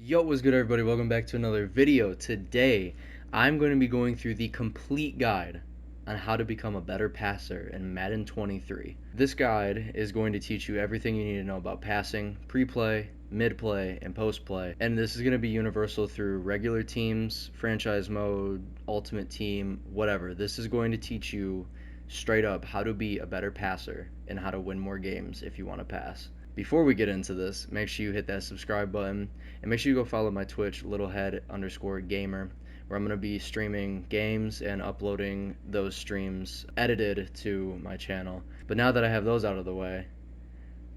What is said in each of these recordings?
Yo, what's good everybody? Welcome back to another video. Today, I'm going to be going through the complete guide on how to become a better passer in Madden 23. This guide is going to teach you everything you need to know about passing, pre-play, mid-play, and post-play. And this is going to be universal through regular teams, franchise mode, ultimate team, whatever. This is going to teach you straight up how to be a better passer and how to win more games if you want to pass. Before we get into this, make sure you hit that subscribe button and make sure you go follow my Twitch, littlehead_gamer, where I'm going to be streaming games and uploading those streams edited to my channel. But now that I have those out of the way,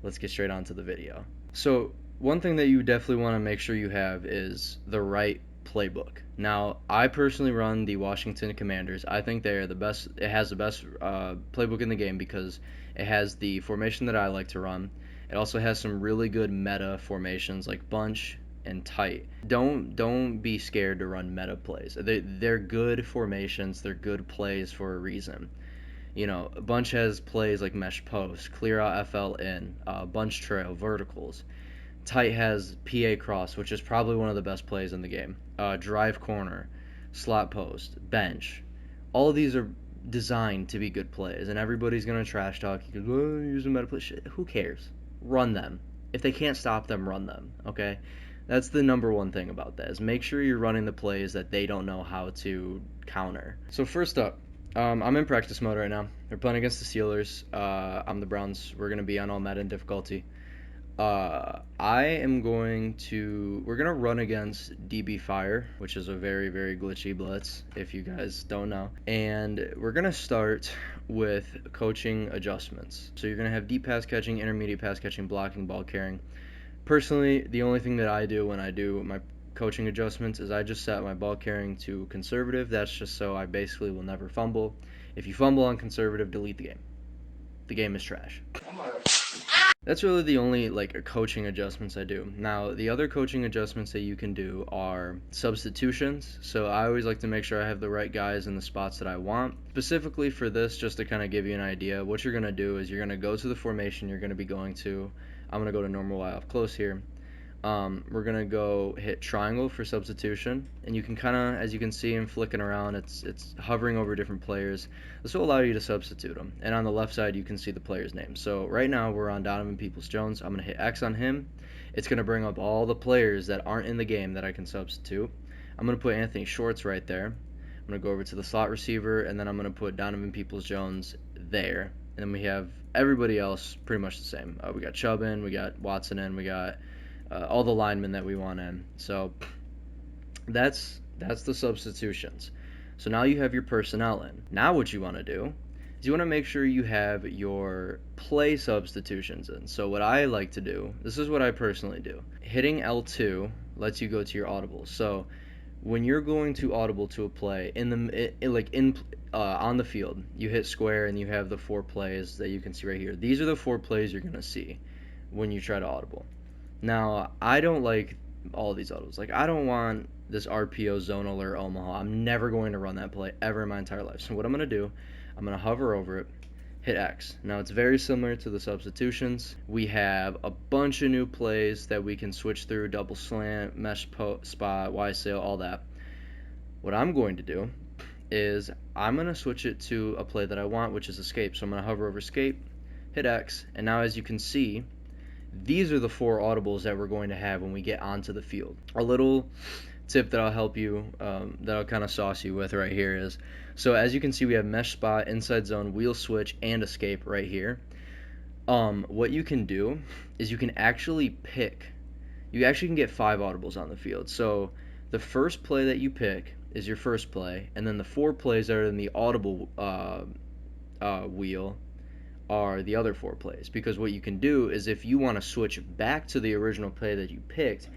let's get straight onto the video. So one thing that you definitely want to make sure you have is the right playbook. Now, I personally run the Washington Commanders. I think they're the best. It has the best playbook in the game because it has the formation that I like to run. It also has some really good meta formations like bunch and tight. Don't be scared to run meta plays. They're good formations. They're good plays for a reason. You know, bunch has plays like mesh post, clear out FL in, bunch trail, verticals. Tight has PA cross, which is probably one of the best plays in the game. Drive corner, slot post, bench. All of these are designed to be good plays, and everybody's gonna trash talk. You can use a meta play. Shit, who cares? Run them. If they can't stop them, run them. Okay, that's the number one thing about that, is make sure you're running the plays that they don't know how to counter. So first up, I'm in practice mode right now. We're playing against the Steelers. I'm the Browns. We're gonna be on all Madden difficulty. We're gonna run against DB Fire, which is a very, very glitchy blitz, if you guys don't know. And we're gonna start with coaching adjustments. So you're gonna have deep pass catching, intermediate pass catching, blocking, ball carrying. Personally, the only thing that I do when I do my coaching adjustments is I just set my ball carrying to conservative. That's just so I basically will never fumble. If you fumble on conservative, delete the game. The game is trash. That's really the only coaching adjustments I do. Now, the other coaching adjustments that you can do are substitutions. So I always like to make sure I have the right guys in the spots that I want. Specifically for this, just to kind of give you an idea, what you're going to do is you're going to go to the formation you're going to be going to. I'm going to go to normal Y off close here. We're going to go hit triangle for substitution, and you can kind of, as you can see, I'm flicking around, it's hovering over different players. This will allow you to substitute them, and on the left side you can see the player's name. So right now we're on Donovan Peoples-Jones. I'm going to hit X on him. It's going to bring up all the players that aren't in the game that I can substitute. I'm going to put Anthony Schwartz right there. I'm going to go over to the slot receiver, and then I'm going to put Donovan Peoples-Jones there. And then we have everybody else pretty much the same. We got Chubb in, we got Watson in, we got all the linemen that we want in. So that's the substitutions. So now you have your personnel in. Now what you want to do is you want to make sure you have your play substitutions in. So what I like to do, this is what I personally do. Hitting L2 lets you go to your audibles. So when you're going to audible to a play on the field, you hit square and you have the 4 plays that you can see right here. These are the 4 plays you're going to see when you try to audible. Now, I don't like all these autos. Like, I don't want this RPO zone alert Omaha. I'm never going to run that play ever in my entire life. So what I'm going to do, I'm going to hover over it, hit X. Now, it's very similar to the substitutions. We have a bunch of new plays that we can switch through, double slant, mesh spot, Y sail, all that. What I'm going to do is I'm going to switch it to a play that I want, which is escape. So I'm going to hover over escape, hit X, and now as you can see, these are the 4 audibles that we're going to have when we get onto the field. A little tip that I'll help you, that I'll kind of sauce you with right here is, so as you can see, we have mesh spot, inside zone, wheel switch, and escape right here. What you can do is you can actually can get 5 audibles on the field. So the first play that you pick is your first play, and then the 4 plays that are in the audible wheel are the other 4 plays, because what you can do is if you want to switch back to the original play that you picked,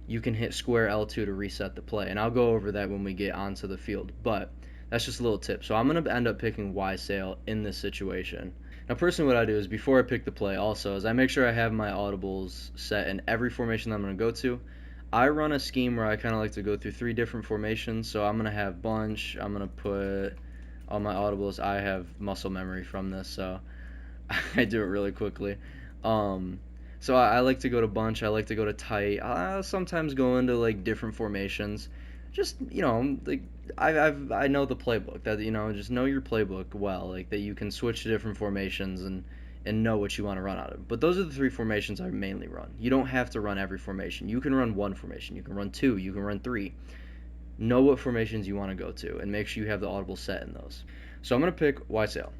you can hit square L2 to reset the play, and I'll go over that when we get onto the field, but that's just a little tip. So I'm going to end up picking Y sail in this situation. Now personally what I do is before I pick the play also is I make sure I have my audibles set in every formation that I'm going to go to. I run a scheme where I kind of like to go through 3 different formations, so I'm going to have bunch, I'm going to put all my audibles. I have muscle memory from this, so I do it really quickly. So I like to go to bunch. I like to go to tight. I sometimes go into like different formations. Just like I know the playbook. That just know your playbook well. Like that you can switch to different formations and know what you want to run out of. But those are the three formations I mainly run. You don't have to run every formation. You can run one formation. You can run two. You can run three. Know what formations you want to go to and make sure you have the audible set in those. So I'm gonna pick wide sail.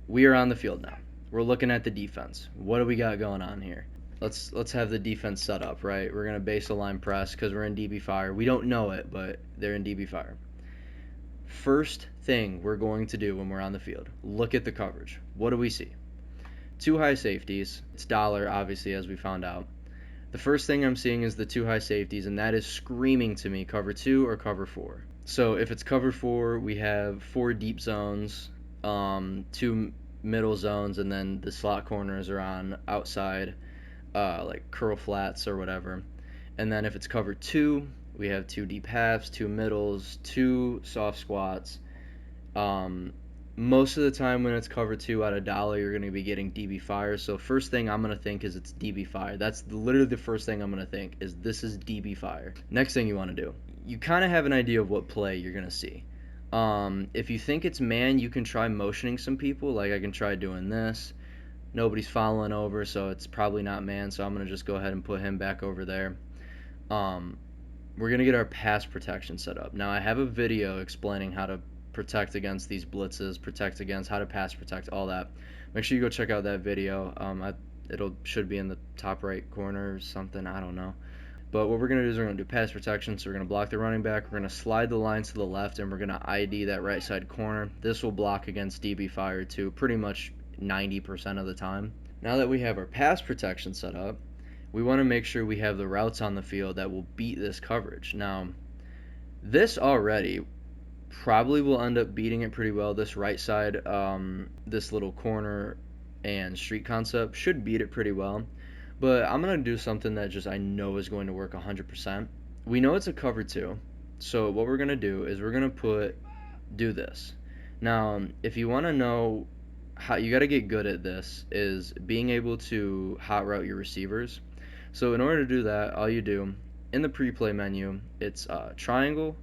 We are on the field now. We're looking at the defense. What do we got going on here? Let's have the defense set up, right? We're gonna base a line press because we're in DB fire. We don't know it, but they're in DB fire. First thing we're going to do when we're on the field, look at the coverage. What do we see? Two high safeties. It's dollar, obviously, as we found out. The first thing I'm seeing is the two high safeties, and that is screaming to me cover two or cover four. So if it's cover four, we have four deep zones, two middle zones, and then the slot corners are on outside, like curl flats or whatever. And then if it's cover two, we have two deep halves, two middles, two soft squats. Most of the time when it's cover two out of dollar, you're going to be getting DB fire. So first thing I'm going to think is it's DB fire. That's literally the first thing I'm going to think is this is DB fire. Next thing you want to do, you kind of have an idea of what play you're going to see. If you think it's man, you can try motioning some people. Like I can try doing this. Nobody's following over, so it's probably not man. So I'm going to just go ahead and put him back over there. We're going to get our pass protection set up. Now I have a video explaining how to protect against these blitzes, protect against how to pass protect, all that. Make sure you go check out that video. It'll should be in the top right corner or something, I don't know. But what we're going to do is we're going to do pass protection. So we're going to block the running back. We're going to slide the line to the left, and we're going to ID that right side corner. This will block against DB fire too, pretty much 90% of the time. Now that we have our pass protection set up, we want to make sure we have the routes on the field that will beat this coverage. Now, this already probably will end up beating it pretty well. This right side, this little corner and street concept should beat it pretty well. But I'm going to do something that just I know is going to work 100%. We know it's a cover two. So what we're going to do is we're going to do this. Now, if you want to know how you got to get good at this is being able to hot route your receivers. So in order to do that, all you do in the pre-play menu, it's triangle.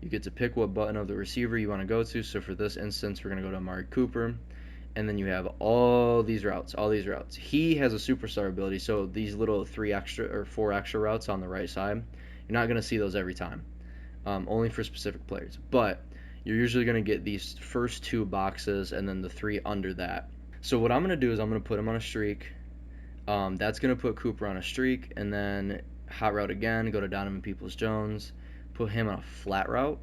You get to pick what button of the receiver you want to go to. So for this instance, we're going to go to Amari Cooper. And then you have all these routes. He has a superstar ability, so these little 4 extra routes on the right side, you're not going to see those every time. Only for specific players. But you're usually going to get these first 2 boxes and then the 3 under that. So what I'm going to do is I'm going to put him on a streak. That's going to put Cooper on a streak, and then hot route again, go to Donovan Peoples-Jones, put him on a flat route,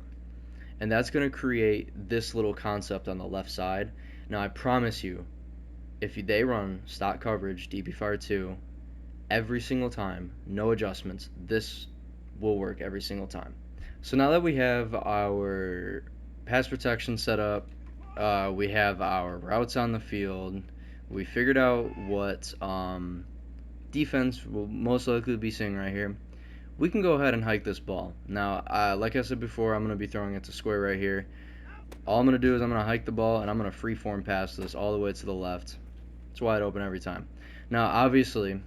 and that's going to create this little concept on the left side. Now I promise you, if they run stock coverage, DB fire 2, every single time, no adjustments, this will work every single time. So now that we have our pass protection set up, we have our routes on the field, we figured out what defense will most likely be seeing right here, we can go ahead and hike this ball. Now, like I said before, I'm going to be throwing it to square right here. All I'm going to do is I'm going to hike the ball, and I'm going to freeform pass this all the way to the left. It's wide open every time. Now, obviously,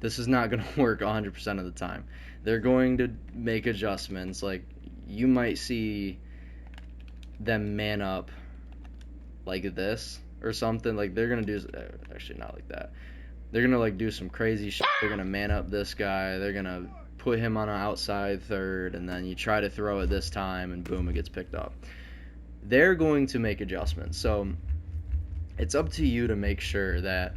this is not going to work 100% of the time. They're going to make adjustments. Like, you might see them man up like this or something. Like, they're going to do... Actually, not like that. They're going to, like, do some crazy shit. They're going to man up this guy. They're going to put him on an outside third, and then you try to throw it this time, and boom, it gets picked up. They're going to make adjustments. So it's up to you to make sure that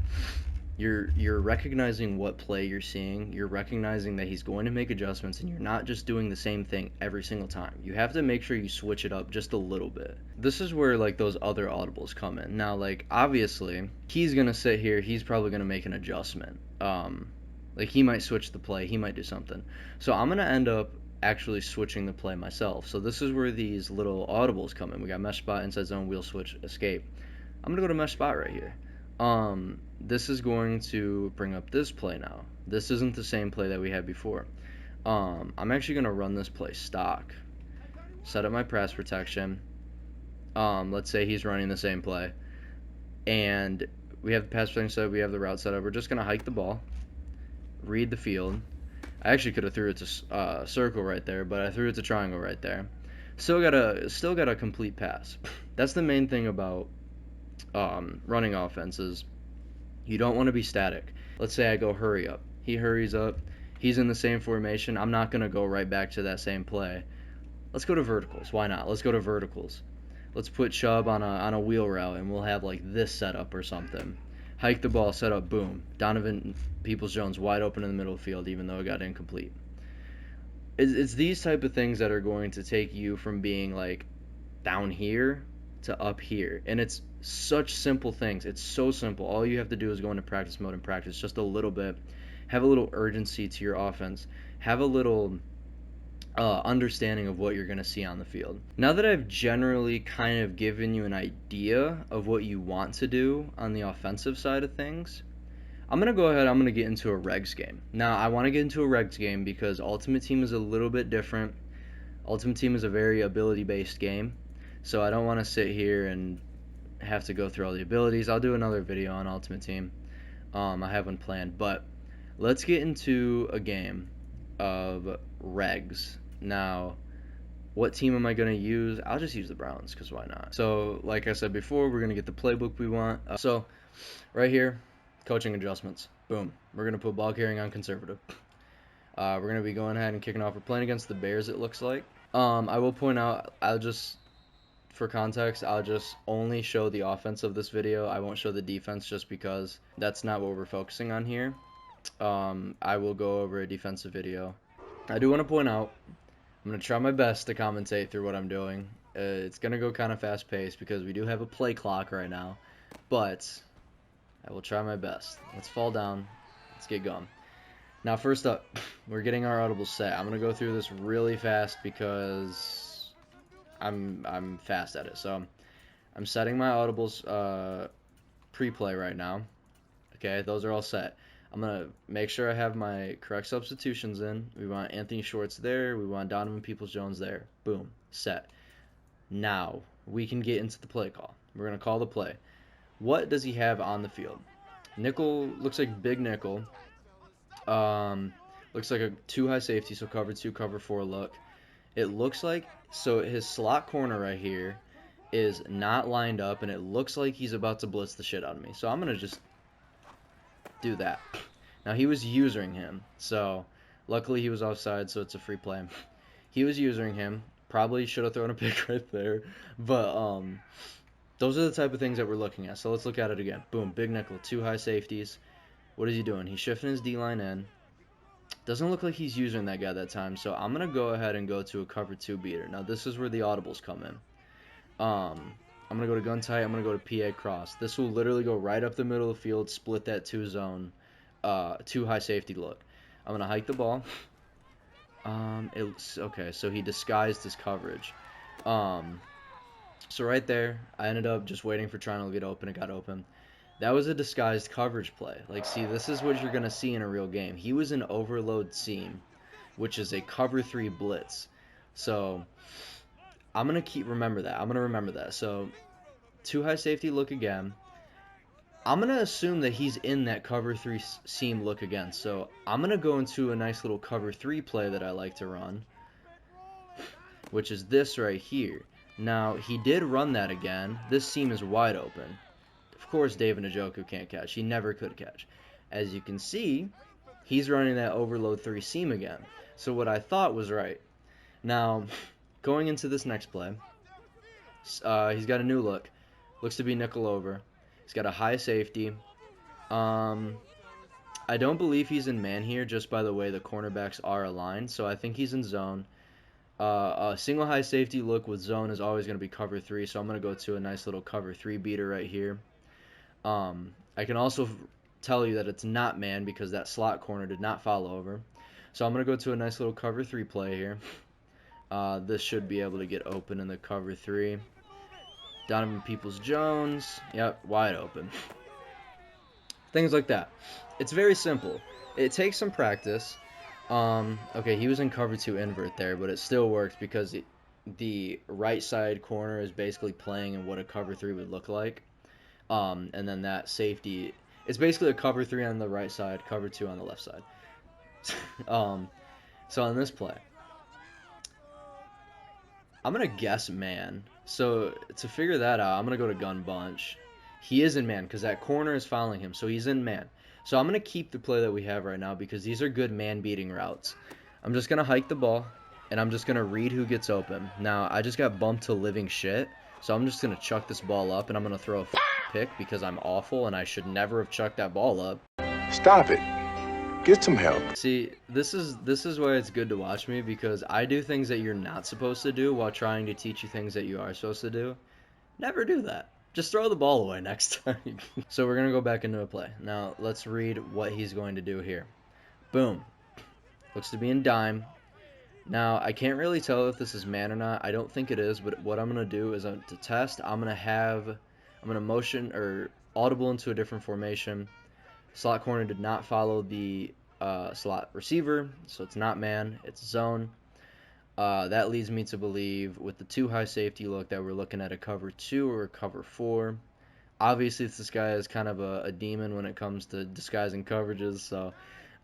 you're recognizing what play you're seeing. You're recognizing that he's going to make adjustments, and you're not just doing the same thing every single time. You have to make sure you switch it up just a little bit. This is where like those other audibles come in. Now, like obviously he's gonna sit here. He's probably gonna make an adjustment. Like he might switch the play. He might do something. So I'm gonna end up actually switching the play myself. So this is where these little audibles come in. We got mesh spot, inside zone, wheel switch, escape. I'm gonna go to mesh spot right here. This is going to bring up this play now. This isn't the same play that we had before. I'm actually gonna run this play stock. Set up my pass protection. Let's say he's running the same play, and we have the pass protection set up. We have the route set up. We're just gonna hike the ball, read the field. I actually could have threw it to circle right there, but I threw it to triangle right there. Still got a complete pass. That's the main thing about running offenses. You don't want to be static. Let's say I go hurry up. He hurries up. He's in the same formation. I'm not going to go right back to that same play. Let's go to verticals. Why not? Let's go to verticals. Let's put Chubb on a wheel route, and we'll have like this setup or something. Hike the ball, set up, boom. Donovan Peoples-Jones wide open in the middle of the field, even though it got incomplete. It's these type of things that are going to take you from being like down here to up here, and it's such simple things. It's so simple. All you have to do is go into practice mode and practice just a little bit. Have a little urgency to your offense. Have a little understanding of what you're going to see on the field. Now that I've generally kind of given you an idea of what you want to do on the offensive side of things, I'm going to go ahead, I'm going to get into a regs game. Now, I want to get into a regs game because Ultimate Team is a little bit different. Ultimate Team is a very ability-based game, so I don't want to sit here and have to go through all the abilities. I'll do another video on Ultimate Team. I have one planned, but let's get into a game of regs. Now, what team am I going to use? I'll just use the Browns, because why not? So, like I said before, we're going to get the playbook we want. So, right here, coaching adjustments. Boom. We're going to put ball carrying on conservative. We're going to be going ahead and kicking off. We're playing against the Bears, it looks like. I will point out, for context, I'll just only show the offense of this video. I won't show the defense just because that's not what we're focusing on here. I will go over a defensive video. I do want to point out, I'm going to try my best to commentate through what I'm doing. It's going to go kind of fast-paced because we do have a play clock right now, but I will try my best. Let's fall down. Let's get going. Now, first up, we're getting our audibles set. I'm going to go through this really fast because I'm fast at it. So I'm setting my audibles pre-play right now. Okay, those are all set. I'm going to make sure I have my correct substitutions in. We want Anthony Schwartz there. We want Donovan Peoples-Jones there. Boom. Set. Now, we can get into the play call. We're going to call the play. What does he have on the field? Nickel, looks like big nickel. Looks like a 2 high safety, so cover 2, cover 4 look. It looks like, so his slot corner right here is not lined up, and it looks like he's about to blitz the shit out of me. So I'm going to just do that. Now, he was using him, so luckily he was offside, so it's a free play. He was using him. Probably should have thrown a pick right there, but those are the type of things that we're looking at. So let's look at it again. Boom, big nickel, 2 high safeties. What is he doing? He's shifting his D-line in. Doesn't look like he's using that guy that time, so I'm going to go ahead and go to a cover 2 beater. Now, this is where the audibles come in. I'm going to go to gun tight. I'm going to go to PA cross. This will literally go right up the middle of the field, split that 2 zone, 2 high safety look. I'm going to hike the ball. Okay, so he disguised his coverage. So right there, I ended up just waiting for triangle to get open. It got open. That was a disguised coverage play. Like, see, this is what you're going to see in a real game. He was an overload seam, which is a cover 3 blitz. So I'm going to remember that. I'm going to remember that. So 2 high safety look again. I'm going to assume that he's in that cover 3 seam look again. So I'm going to go into a nice little cover 3 play that I like to run, which is this right here. Now, he did run that again. This seam is wide open. Of course, David Njoku can't catch. He never could catch. As you can see, he's running that overload 3 seam again. So what I thought was right. Now, going into this next play, he's got a new look. Looks to be nickel over. He's got a high safety. I don't believe he's in man here just by the way the cornerbacks are aligned. So I think he's in zone. A single high safety look with zone is always going to be cover 3. So I'm going to go to a nice little cover 3 beater right here. I can also tell you that it's not man because that slot corner did not follow over. So I'm going to go to a nice little cover 3 play here. This should be able to get open in the cover 3. Donovan Peoples-Jones, yep, wide open. Things like that. It's very simple. It takes some practice. Okay, he was in cover 2 invert there, but it still works because the right side corner is basically playing in what a cover 3 would look like. And then that safety, it's basically a cover 3 on the right side, cover 2 on the left side. So on this play, I'm gonna guess man. So to figure that out, I'm gonna go to gun bunch. He is in man because that corner is following him, so he's in man. So I'm gonna keep the play that we have right now because these are good man beating routes. I'm just gonna hike the ball, and I'm just gonna read who gets open. Now I just got bumped to living shit, so I'm just gonna chuck this ball up, and I'm gonna throw a pick because I'm awful and I should never have chucked that ball up. Stop it. Get some help. See, this is why it's good to watch me because I do things that you're not supposed to do while trying to teach you things that you are supposed to do. Never do that. Just throw the ball away next time. So we're gonna go back into a play. Now let's read what he's going to do here. Boom. Looks to be in dime. Now I can't really tell if this is man or not. I don't think it is, but what I'm gonna do is to test. I'm gonna motion or audible into a different formation. Slot corner did not follow the slot receiver, so it's not man, it's zone. That leads me to believe with the too high safety look that we're looking at a cover 2 or a cover 4. Obviously, this guy is kind of a demon when it comes to disguising coverages, so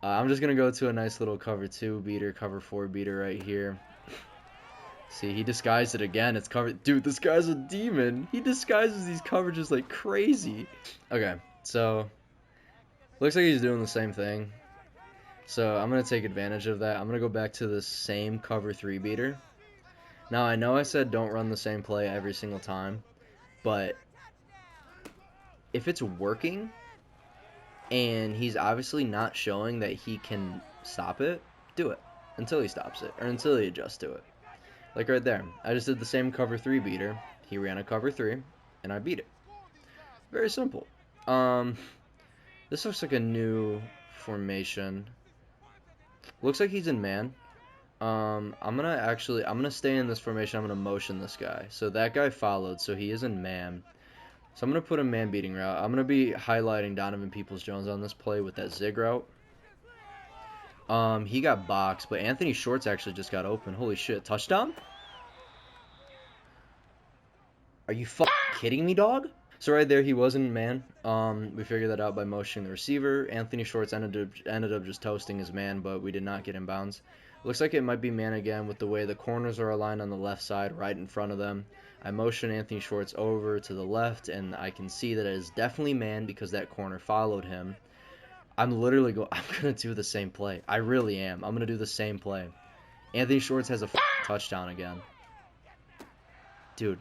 I'm just going to go to a nice little cover 2 beater, cover 4 beater right here. See, he disguised it again. It's covered. Dude, this guy's a demon. He disguises these coverages like crazy. Okay, so looks like he's doing the same thing. So I'm going to take advantage of that. I'm going to go back to the same cover 3 beater. Now, I know I said don't run the same play every single time, but if it's working and he's obviously not showing that he can stop it, do it until he stops it or until he adjusts to it. Like right there. I just did the same cover 3 beater. He ran a cover 3 and I beat it. Very simple. This looks like a new formation. Looks like he's in man. I'm gonna stay in this formation. I'm gonna motion this guy. So that guy followed, so he is in man. So I'm gonna put a man beating route. I'm gonna be highlighting Donovan Peoples-Jones on this play with that zig route. He got boxed, but Anthony Shorts actually just got open. Holy shit, touchdown? Are you kidding me, dog? So right there, he wasn't man. We figured that out by motioning the receiver. Anthony Shorts ended up just toasting his man, but we did not get in bounds. Looks like it might be man again with the way the corners are aligned on the left side right in front of them. I motion Anthony Shorts over to the left, and I can see that it is definitely man because that corner followed him. I'm going to do the same play. I really am. I'm going to do the same play. Anthony Shorts has a touchdown again. Dude.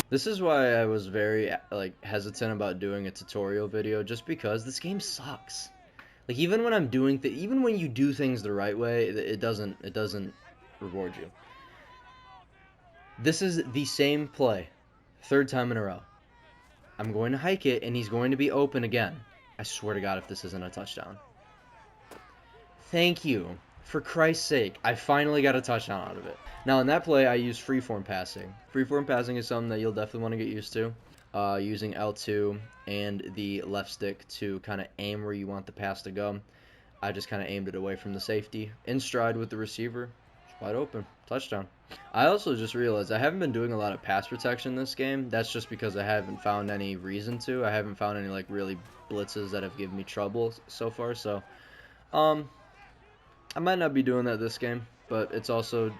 This is why I was very hesitant about doing a tutorial video, just because this game sucks. Like even when I'm doing even when you do things the right way, it doesn't reward you. This is the same play, third time in a row. I'm going to hike it, and he's going to be open again. I swear to God, if this isn't a touchdown. Thank you. For Christ's sake, I finally got a touchdown out of it. Now, in that play, I used freeform passing. Freeform passing is something that you'll definitely want to get used to. Using L2 and the left stick to kind of aim where you want the pass to go. I just kind of aimed it away from the safety. In stride with the receiver. Wide open. Touchdown. I also just realized I haven't been doing a lot of pass protection this game. That's just because I haven't found any reason to. I haven't found any really blitzes that have given me trouble so far. So, I might not be doing that this game, but it's also,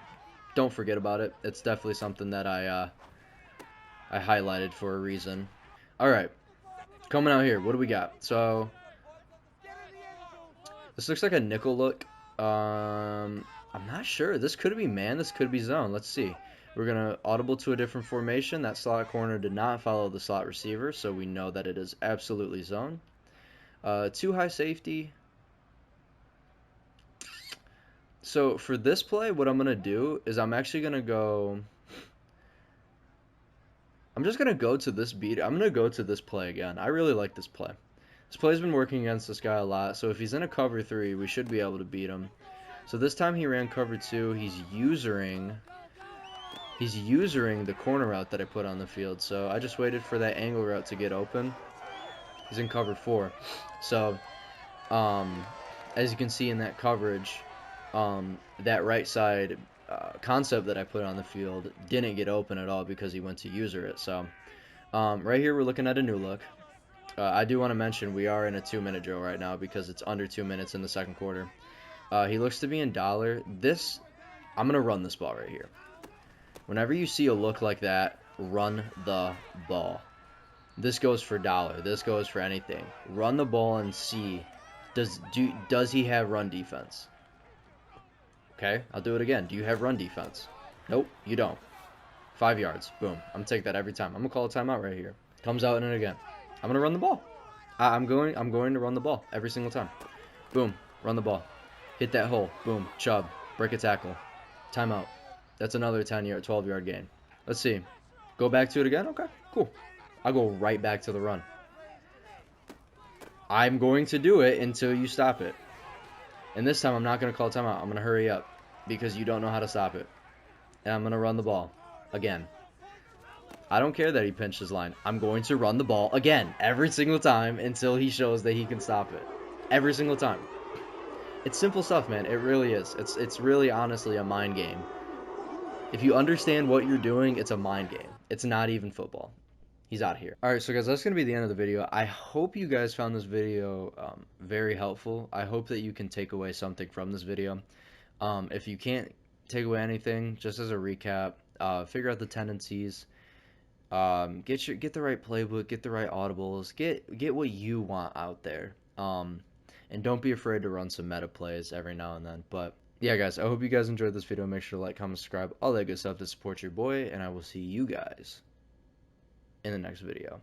don't forget about it. It's definitely something that I highlighted for a reason. All right, coming out here, what do we got? So this looks like a nickel look. I'm not sure. This could be man. This could be zone. Let's see. We're gonna audible to a different formation. That slot corner did not follow the slot receiver, so we know that it is absolutely zone. Too high safety. So for this play, what I'm going to do is I'm actually going to go... I'm just going to go to this beat. I'm going to go to this play again. I really like this play. This play's been working against this guy a lot, so if he's in a cover 3, we should be able to beat him. So this time he ran cover 2. He's usering the corner route that I put on the field. So I just waited for that angle route to get open. He's in cover 4. So as you can see in that coverage, that right side concept that I put on the field didn't get open at all because he went to user it. So right here we're looking at a new look. I do want to mention we are in a 2-minute drill right now because it's under 2 minutes in the second quarter. He looks to be in dollar. I'm going to run this ball right here. Whenever you see a look like that, run the ball. This goes for dollar. This goes for anything. Run the ball and see, does he have run defense? Okay, I'll do it again. Do you have run defense? Nope, you don't. 5 yards. Boom. I'm going to take that every time. I'm going to call a timeout right here. Comes out in it again. I'm going to run the ball. I'm going to run the ball every single time. Boom. Run the ball. Hit that hole. Boom. Chubb. Break a tackle. Timeout. That's another 10-yard, 12-yard gain. Let's see. Go back to it again? Okay, cool. I'll go right back to the run. I'm going to do it until you stop it. And this time I'm not going to call timeout. I'm going to hurry up because you don't know how to stop it. And I'm going to run the ball again. I don't care that he pinched his line. I'm going to run the ball again every single time until he shows that he can stop it. Every single time. It's simple stuff, man. It really is. It's really honestly a mind game. If you understand what you're doing, it's a mind game. It's not even football. He's out here. Alright, so guys, that's going to be the end of the video. I hope you guys found this video very helpful. I hope that you can take away something from this video. If you can't take away anything, just as a recap, figure out the tendencies. Get the right playbook, get the right audibles, get what you want out there. And don't be afraid to run some meta plays every now and then. But yeah, guys, I hope you guys enjoyed this video. Make sure to like, comment, subscribe, all that good stuff to support your boy, and I will see you guys in the next video.